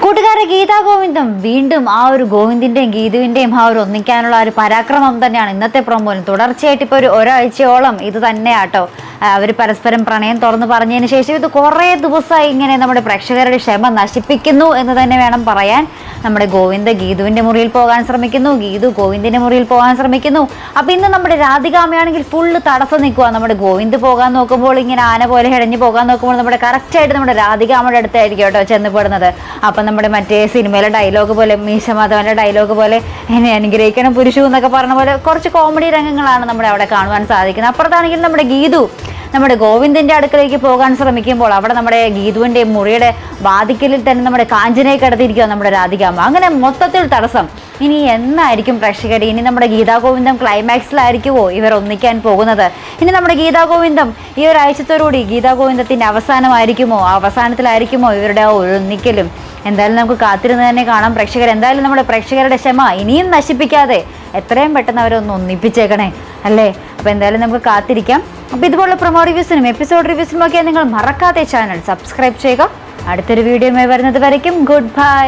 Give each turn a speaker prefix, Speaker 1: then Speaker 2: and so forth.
Speaker 1: കൂട്ടുകാരെ, ഗീതാ ഗോവിന്ദം വീണ്ടും ആ ഒരു ഗോവിന്ദിന്റെയും ഗീതുവിന്റെയും ആ ഒരു ഒന്നിക്കാനുള്ള ഒരു പരാക്രമം തന്നെയാണ് ഇന്നത്തെ പ്രൊമോയിൽ. തുടർച്ചയായിട്ട് ഇപ്പോൾ ഒരാഴ്ചയോളം ഇത് തന്നെയാട്ടോ. അവർ പരസ്പരം പ്രണയം തുറന്ന് പറഞ്ഞതിന് ശേഷം ഇത് കുറേ ദിവസമായി ഇങ്ങനെ നമ്മുടെ പ്രേക്ഷകരുടെ ക്ഷമ നശിപ്പിക്കുന്നു എന്ന് തന്നെ വേണം പറയാൻ. നമ്മുടെ ഗോവിന്ദ് ഗീതുവിന്റെ മുറിയിൽ പോകാൻ ശ്രമിക്കുന്നു, ഗീതു ഗോവിന്ദിന്റെ മുറിയിൽ പോകാൻ ശ്രമിക്കുന്നു. അപ്പം ഇന്ന് നമ്മുടെ രാധികാമ്മയാണെങ്കിൽ ഫുള്ള് തടസ്സം നിൽക്കുക. നമ്മുടെ ഗോവിന്ദ് പോകാൻ നോക്കുമ്പോൾ ഇങ്ങനെ ആന പോലെ ഇഴഞ്ഞു പോകാൻ നോക്കുമ്പോൾ നമ്മുടെ കറക്റ്റായിട്ട് നമ്മുടെ രാധികാമ്മയുടെ അടുത്തായിരിക്കും കേട്ടോ ചെന്നപ്പെടുന്നത്. അപ്പം നമ്മുടെ മറ്റേ സിനിമയിലെ ഡയലോഗ് പോലെ, മീശമാധവന്റെ ഡയലോഗ് പോലെ, എന്നെ അനുഗ്രഹിക്കണം പുരുഷു എന്നൊക്കെ പറഞ്ഞ പോലെ കുറച്ച് കോമഡി രംഗങ്ങളാണ് നമ്മുടെ അവിടെ കാണുവാൻ സാധിക്കുന്നത്. അപ്പുറത്താണെങ്കിൽ നമ്മുടെ ഗീതു നമ്മുടെ ഗോവിന്ദിന്റെ അടുക്കലേക്ക് പോകാൻ ശ്രമിക്കുമ്പോൾ അവിടെ നമ്മുടെ ഗീതുവിന്റെ മുറിയുടെ വാതിക്കലിൽ തന്നെ നമ്മുടെ കാഞ്ചനയെ കിടത്തിയിരിക്കുക നമ്മുടെ രാധികാമ്മ. അങ്ങനെ മൊത്തത്തിൽ തടസ്സം. ഇനി എന്നായിരിക്കും പ്രേക്ഷകർ, ഇനി നമ്മുടെ ഗീതാ ഗോവിന്ദം ക്ലൈമാക്സിലായിരിക്കുമോ ഇവർ ഒന്നിക്കാൻ പോകുന്നത്? ഇനി നമ്മുടെ ഗീതാ ഗോവിന്ദം ഈ ഒരാഴ്ചത്തോടുകൂടി ഗീതാ ഗോവിന്ദത്തിന്റെ അവസാനമായിരിക്കുമോ, അവസാനത്തിലായിരിക്കുമോ ഇവരുടെ ആ ഒന്നിക്കലും? എന്തായാലും നമുക്ക് കാത്തിരുന്ന് തന്നെ കാണാം പ്രേക്ഷകർ. എന്തായാലും നമ്മുടെ പ്രേക്ഷകരുടെ ക്ഷമ ഇനിയും നശിപ്പിക്കാതെ എത്രയും പെട്ടെന്ന് അവരൊന്ന് ഒന്നിപ്പിച്ചേക്കണേ അല്ലേ? അപ്പോൾ എന്തായാലും നമുക്ക് കാത്തിരിക്കാം. അപ്പോൾ ഇതുപോലുള്ള പ്രൊമോ റിവ്യൂസിനും എപ്പിസോഡ് റിവ്യൂസിനും ഒക്കെ നിങ്ങൾ മറക്കാതെ ചാനൽ സബ്സ്ക്രൈബ് ചെയ്യുക. അടുത്തൊരു വീഡിയോയുമായി വരുന്നത് വരയ്ക്കും ഗുഡ് ബൈ.